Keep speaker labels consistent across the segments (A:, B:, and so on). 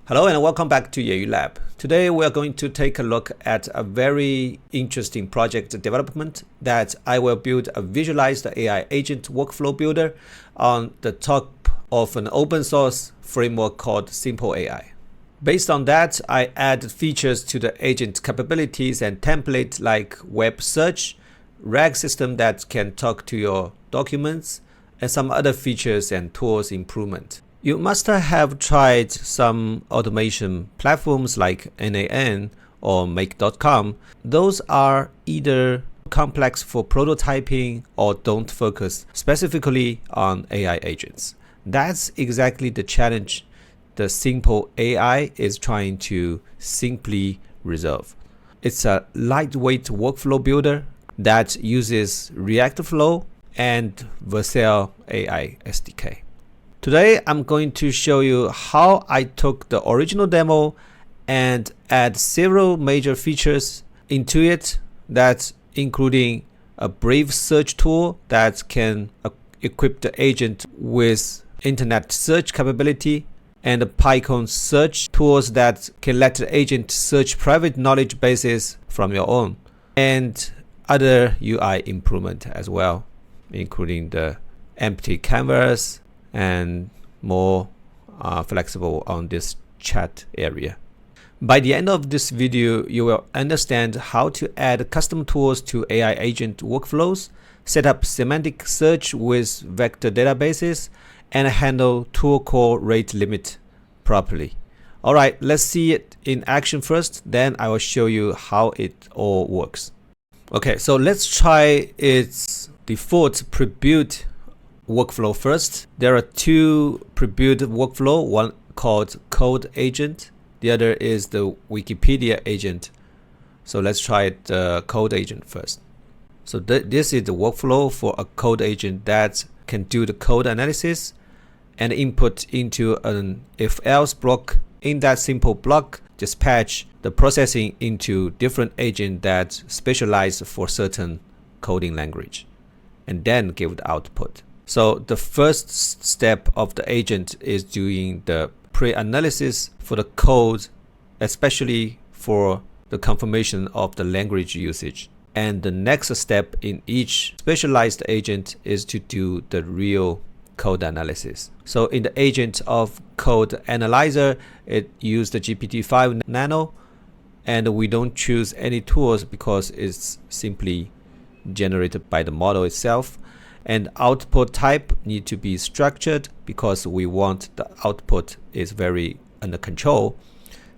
A: Hello and welcome back to Yayu Lab. Today we are going to take a look at a very interesting project development that I will build a visualized AI agent workflow builder on the top of an open source framework called Simple AI. Based on that, I add features to the agent capabilities and template like web search, RAG system that can talk to your documents, and some other features and tools improvement. You must have tried some automation platforms like NAN or Make.com. Those are either complex for prototyping or don't focus specifically on AI agents. That's exactly the challenge the Simple AI is trying to simply resolve. It's a lightweight workflow builder that uses React Flow and Vercel AI SDK. Today, I'm going to show you how I took the original demo and add several major features into it, that's including a Brave search tool that can equip the agent with internet search capability, and the PyCon search tools that can let the agent search private knowledge bases from your own, and other UI improvement as well, including the empty canvas and more flexible on this chat area. By the end of this video, you will understand how to add custom tools to AI agent workflows, set up semantic search with vector databases, and handle tool call rate limit properly. All right, let's see it in action first, then I will show you how it all works. Okay, so let's try its default pre-built workflow first. There are two pre-built workflow, one called code agent, the other is the Wikipedia agent. So let's try the code agent first. So this is the workflow for a code agent that can do the code analysis and input into an if-else block. In that simple block, dispatch the processing into different agents that specialize for certain coding language, and then give the output. So the first step of the agent is doing the pre-analysis for the code, especially for the confirmation of the language usage. And the next step in each specialized agent is to do the real code analysis. So in the agent of code analyzer, it used the GPT-5 Nano, and we don't choose any tools because it's simply generated by the model itself. And output type need to be structured because we want the output is very under control,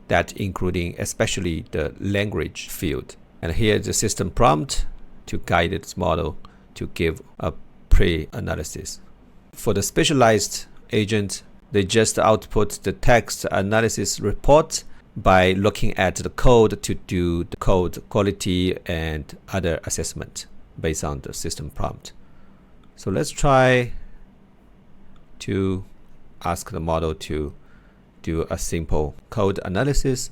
A: that including especially the language field. And here is the system prompt to guide its model to give a pre-analysis. For the specialized agent, they just output the text analysis report by looking at the code to do the code quality and other assessment based on the system prompt. So let's try to ask the model to do a simple code analysis.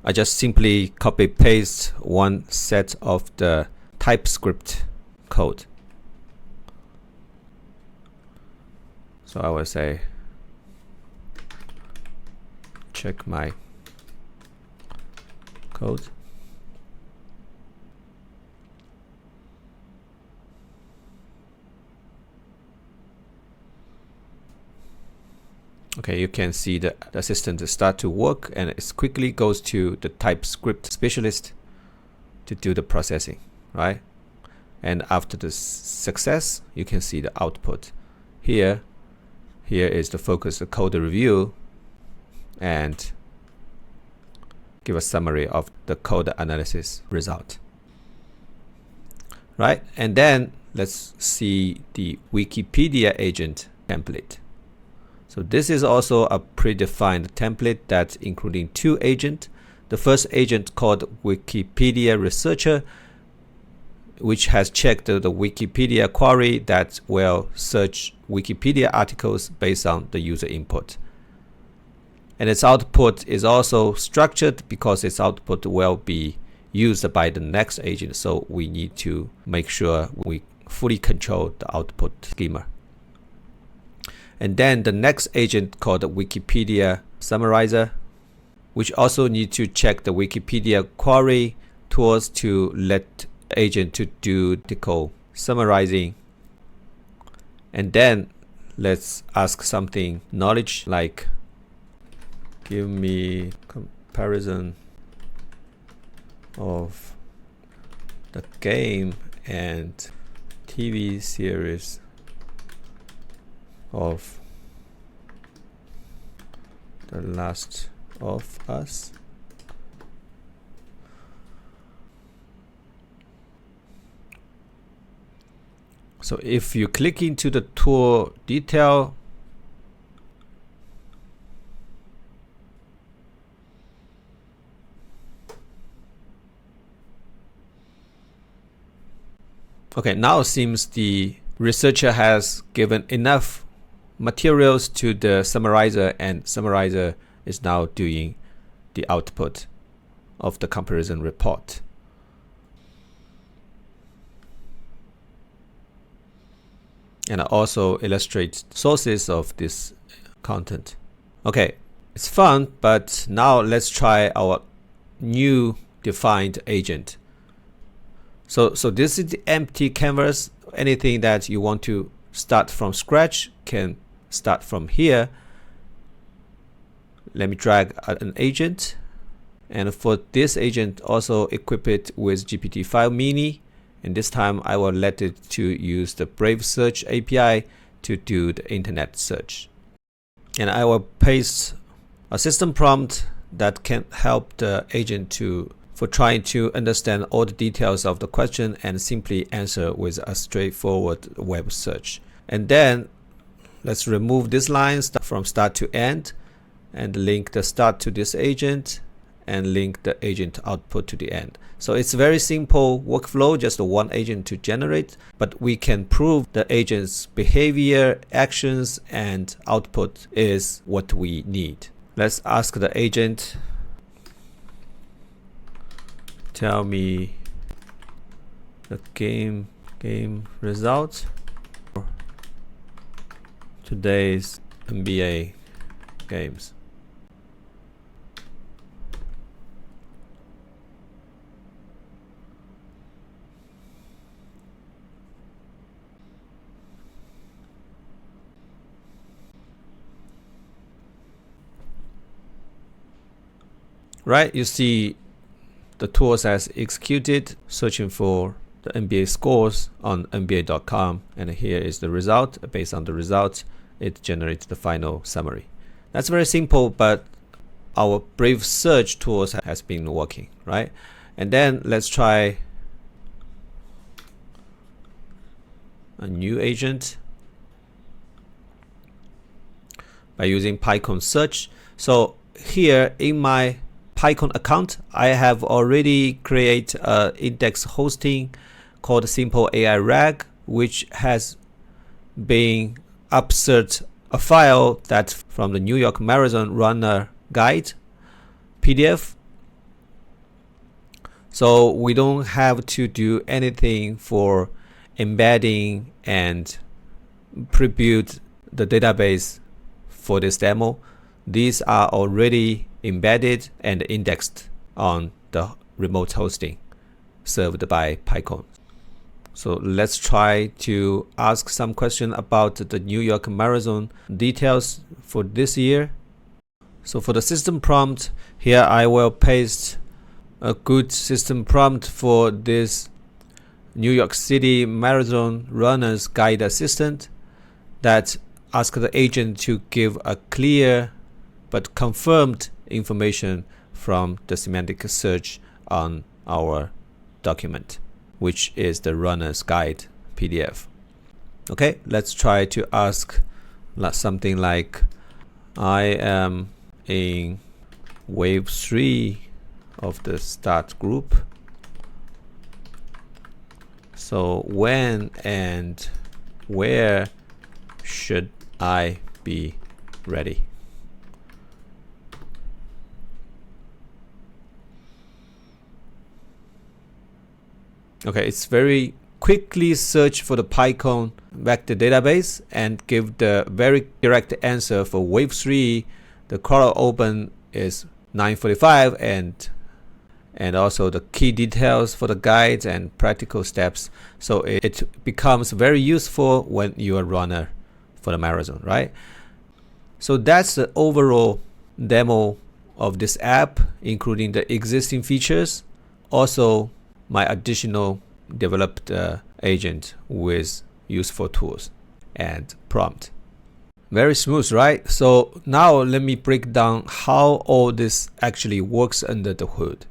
A: I just simply copy paste one set of the TypeScript code. So I will say, check my code. Okay, you can see the assistant start to work, and it quickly goes to the TypeScript specialist to do the processing, right? And after the success, you can see the output. Here is the focus, the code review, and give a summary of the code analysis result, right? And then let's see the Wikipedia agent template. So this is also a predefined template that's including two agents. The first agent called Wikipedia Researcher, which has checked the Wikipedia query that will search Wikipedia articles based on the user input. And its output is also structured because its output will be used by the next agent. So we need to make sure we fully control the output schema. And then the next agent called Wikipedia summarizer, which also need to check the Wikipedia query tools to let agent to do the code summarizing. And then let's ask something knowledge like give me comparison of the game and TV series of The Last of Us. So if you click into the tool detail, okay, now it seems the researcher has given enough materials to the summarizer, and summarizer is now doing the output of the comparison report. And I also illustrate sources of this content. Okay, it's fun, but now let's try our new defined agent. So this is the empty canvas. Anything that you want to start from scratch can start from here. Let me drag an agent, and for this agent also equip it with GPT-5 Mini, and this time I will let it to use the Brave Search API to do the internet search. And I will paste a system prompt that can help the agent for trying to understand all the details of the question and simply answer with a straightforward web search. And then let's remove this line from start to end and link the start to this agent and link the agent output to the end. So it's a very simple workflow, just one agent to generate, but we can prove the agent's behavior, actions, and output is what we need. Let's ask the agent, tell me the game results for today's NBA games. Right, you see the tools has executed, searching for the NBA scores on NBA.com, and here is the result. Based on the result, it generates the final summary. That's very simple, but our Brave Search tools has been working, right? And then let's try a new agent by using PyCon search. So here in my PyCon account, I have already created an index hosting called Simple AI RAG, which has been upsert a file that from the New York Marathon Runner Guide PDF. So we don't have to do anything for embedding and pre-build the database for this demo. These are already embedded and indexed on the remote hosting served by PyCon. So let's try to ask some question about the New York Marathon details for this year. So for the system prompt, here I will paste a good system prompt for this New York City Marathon Runners Guide Assistant that asks the agent to give a clear but confirmed information from the semantic search on our document, which is the runner's guide PDF. Okay, let's try to ask something like, I am in wave 3 of the start group. So when and where should I be ready? Okay, it's very quickly search for the PyCon vector database and give the very direct answer for wave 3 the crawl open is 9:45, and also the key details for the guides and practical steps. So it becomes very useful when you're a runner for the marathon, right? So that's the overall demo of this app, including the existing features, also my additional developed agent with useful tools and prompt. Very smooth, right? So now let me break down how all this actually works under the hood.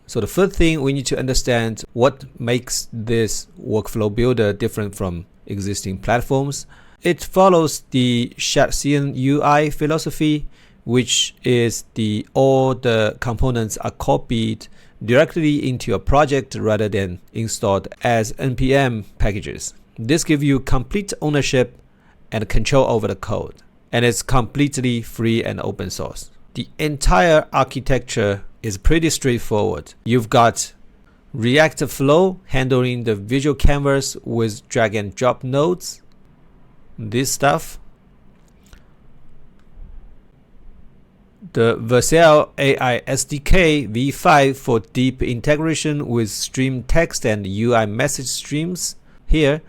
A: So the first thing, we need to understand what makes this workflow builder different from existing platforms. It follows the Sharesian UI philosophy, which is all the components are copied directly into your project rather than installed as NPM packages. This gives you complete ownership and control over the code, and it's completely free and open source. The entire architecture is pretty straightforward. You've got React Flow handling the visual canvas with drag and drop nodes, this stuff. The Vercel AI SDK v5 for deep integration with stream text and UI message streams here,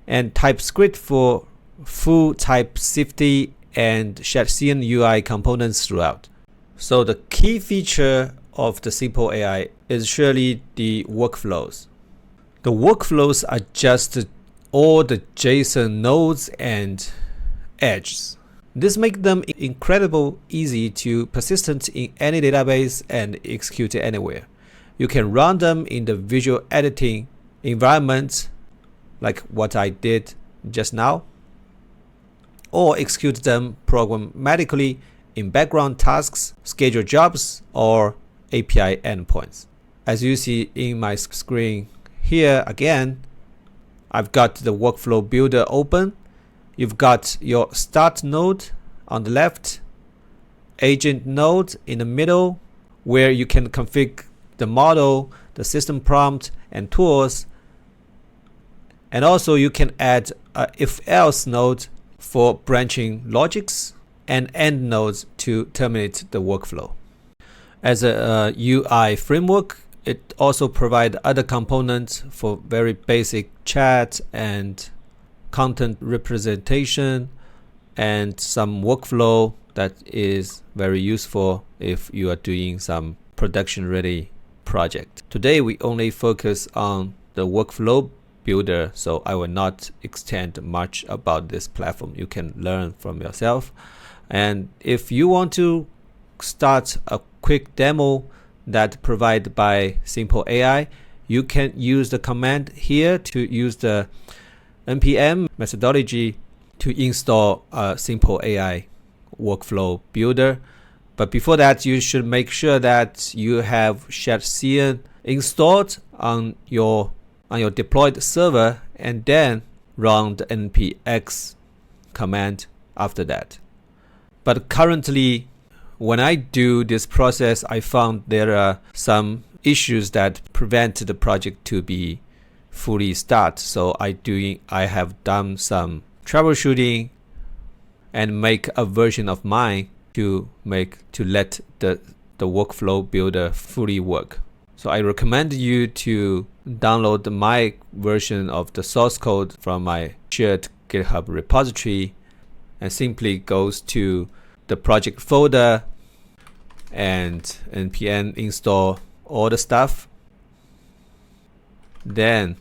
A: and TypeScript for full type safety and Sharesian UI components throughout. So the key feature of the Simple AI is surely the workflows. The workflows are just all the JSON nodes and edges. This makes them incredibly easy to persistent in any database and execute anywhere. You can run them in the visual editing environment, like what I did just now, or execute them programmatically in background tasks, schedule jobs, or API endpoints. As you see in my screen here again, I've got the workflow builder open. You've got your start node on the left, agent node in the middle, where you can configure the model, the system prompt, and tools. And also you can add a if-else node for branching logics, and end nodes to terminate the workflow. As a UI framework, it also provides other components for very basic chat and content representation and some workflow that is very useful if you are doing some production ready project. Today we only focus on the workflow builder, so I will not extend much about this platform. You can learn from yourself. And if you want to start a quick demo that provided by Simple AI, you can use the command here to use the npm methodology to install a Simple AI workflow builder. But before that, you should make sure that you have Sharesian installed on your deployed server, and then run the npx command after that. But currently, when I do this process, I found there are some issues that prevent the project to be fully start. So I have done some troubleshooting and make a version of mine to let the workflow builder fully work. So I recommend you to download my version of the source code from my shared GitHub repository, and simply goes to the project folder and npm install all the stuff, then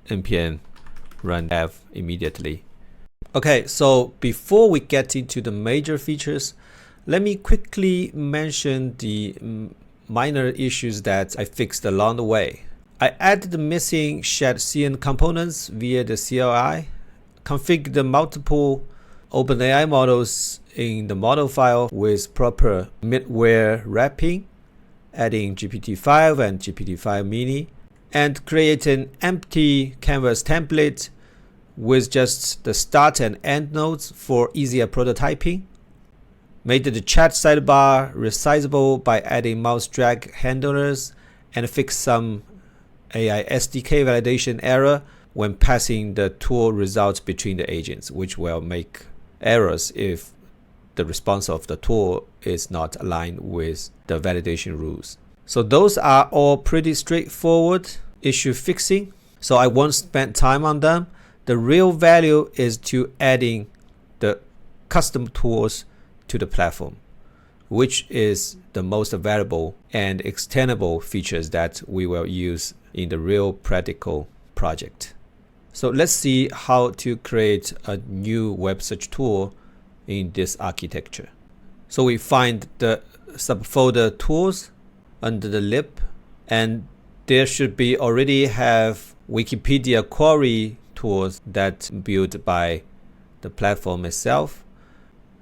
A: npm run dev immediately. Okay, so before we get into the major features, let me quickly mention the minor issues that I fixed along the way. I added the missing Sharesian components via the CLI, configured the multiple OpenAI models in the model file with proper middleware wrapping, adding GPT-5 and GPT-5 mini, and create an empty canvas template with just the start and end nodes for easier prototyping. Made the chat sidebar resizable by adding mouse drag handlers, and fixed some AI SDK validation error when passing the tool results between the agents, which will make errors if the response of the tool is not aligned with the validation rules. So those are all pretty straightforward issue fixing. So I won't spend time on them. The real value is to adding the custom tools to the platform, which is the most valuable and extendable features that we will use in the real practical project. So let's see how to create a new web search tool in this architecture. So we find the subfolder tools under the lib, and there should be already have Wikipedia query tools that built by the platform itself.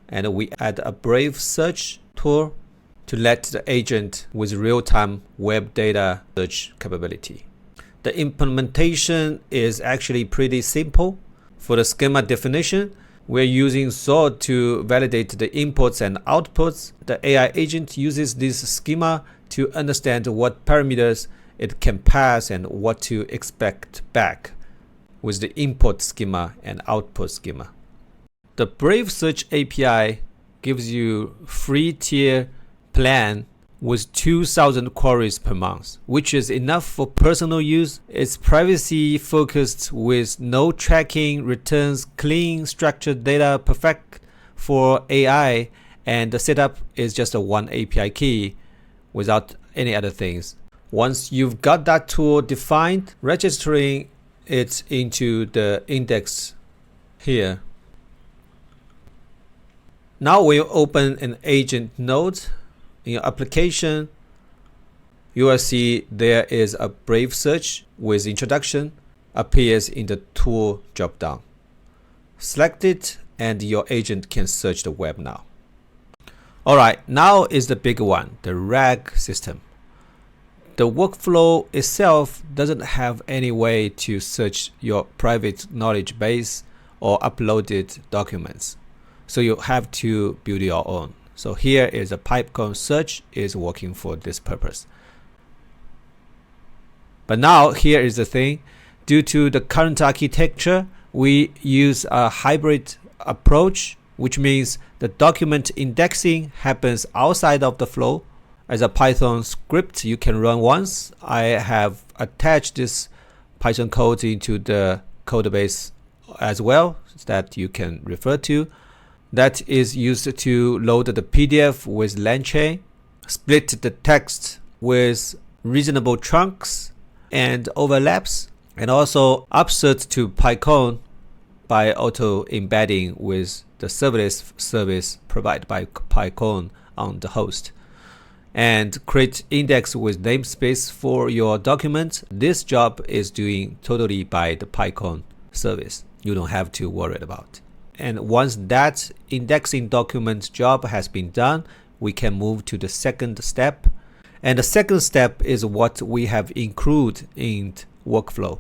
A: And we add a Brave search tool to let the agent with real-time web data search capability. The implementation is actually pretty simple. For the schema definition, we're using Zool to validate the inputs and outputs. The AI agent uses this schema to understand what parameters it can pass and what to expect back with the input schema and output schema. The Brave Search API gives you free tier plan with 2,000 queries per month, which is enough for personal use. It's privacy focused with no tracking, returns clean structured data, perfect for AI, and the setup is just a one API key without any other things. Once you've got that tool defined, registering it into the index here. Now we'll open an agent node. In your application, you will see there is a Brave search with introduction appears in the tool dropdown. Select it and your agent can search the web now. Alright, now is the big one, the RAG system. The workflow itself doesn't have any way to search your private knowledge base or uploaded documents. So you have to build your own. So here is a PipeCone search is working for this purpose. But now here is the thing. Due to the current architecture, we use a hybrid approach, which means the document indexing happens outside of the flow. As a Python script you can run once. I have attached this Python code into the code base as well that you can refer to. That is used to load the PDF with LangChain, split the text with reasonable chunks and overlaps, and also upsert to PyCone by auto embedding with the serverless service provided by PyCone on the host, and create index with namespace for your document. This job is doing totally by the PyCone service. You don't have to worry about. And once that indexing document job has been done, we can move to the second step. And the second step is what we have included in workflow,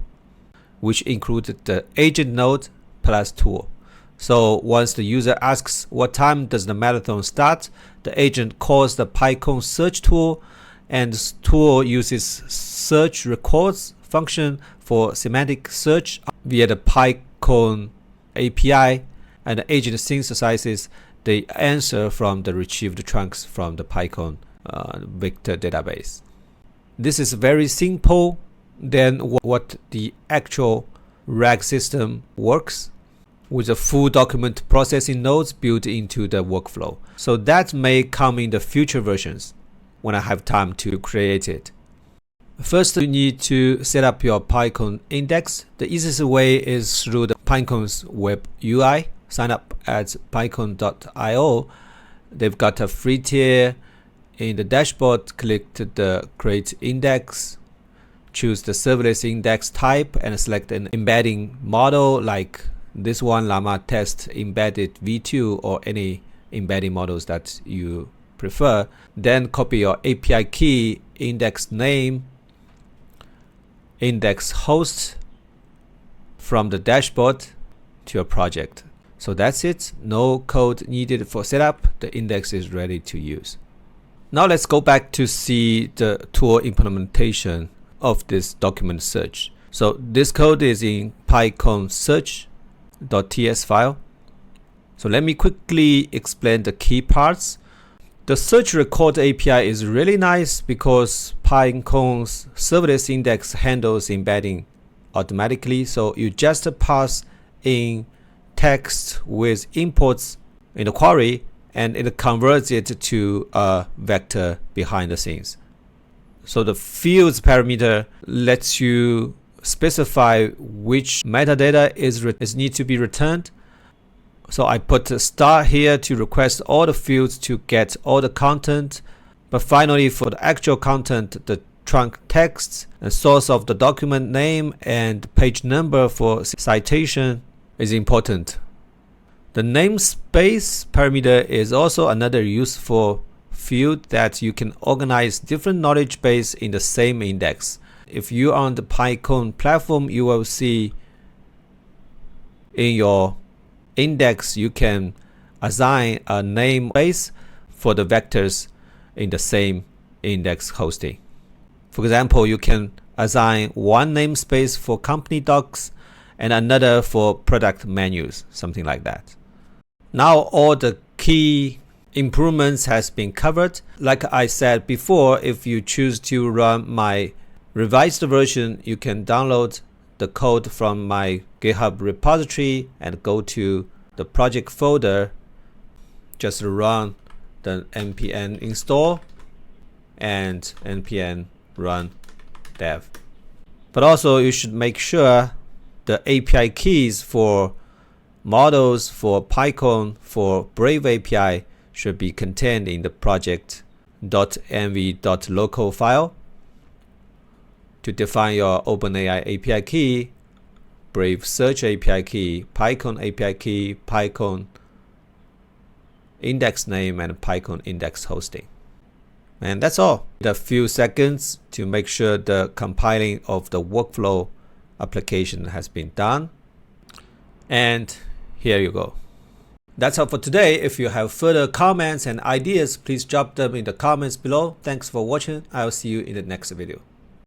A: which included the agent node plus tool. So once the user asks what time does the marathon start, the agent calls the PyCone search tool, and this tool uses search records function for semantic search via the PyCone API, and the agent synthesizes the answer from the retrieved chunks from the PyCone vector database. This is very simple than what the actual RAG system works, with a full document processing nodes built into the workflow. So that may come in the future versions when I have time to create it. First, you need to set up your PyCone index. The easiest way is through the PyCone's web UI. Sign up at pycone.io. They've got a free tier. In the dashboard, click the create index, choose the serverless index type, and select an embedding model like this one, Llama Test Embedded V2, or any embedding models that you prefer. Then copy your API key, index name, index host from the dashboard to your project. So that's it. No code needed for setup. The index is ready to use. Now let's go back to see the tool implementation of this document search. So this code is in PyCone search.ts file. So let me quickly explain the key parts. The search record API is really nice because Pycon's serverless index handles embedding automatically. So you just pass in text with inputs in the query and it converts it to a vector behind the scenes. So the fields parameter lets you specify which metadata is need to be returned. So I put a star here to request all the fields to get all the content. But finally, for the actual content, the trunk text and source of the document name and page number for citation is important. The namespace parameter is also another useful field that you can organize different knowledge base in the same index. If you are on the Pycon platform, you will see in your index you can assign a namespace for the vectors in the same index hosting. For example, you can assign one namespace for company docs and another for product menus, something like that. Now all the key improvements has been covered. Like I said before, if you choose to run my revised version, you can download the code from my GitHub repository and go to the project folder. Just run the npm install and npm run dev. But also you should make sure the API keys for models for Pycon for Brave API should be contained in the project.env.local file. To define your OpenAI API key, Brave Search API key, Pycon API key, Pycon index name, and Pycon index hosting. And that's all. A few seconds to make sure the compiling of the workflow application has been done. And here you go. That's all for today. If you have further comments and ideas, please drop them in the comments below. Thanks for watching. I'll see you in the next video.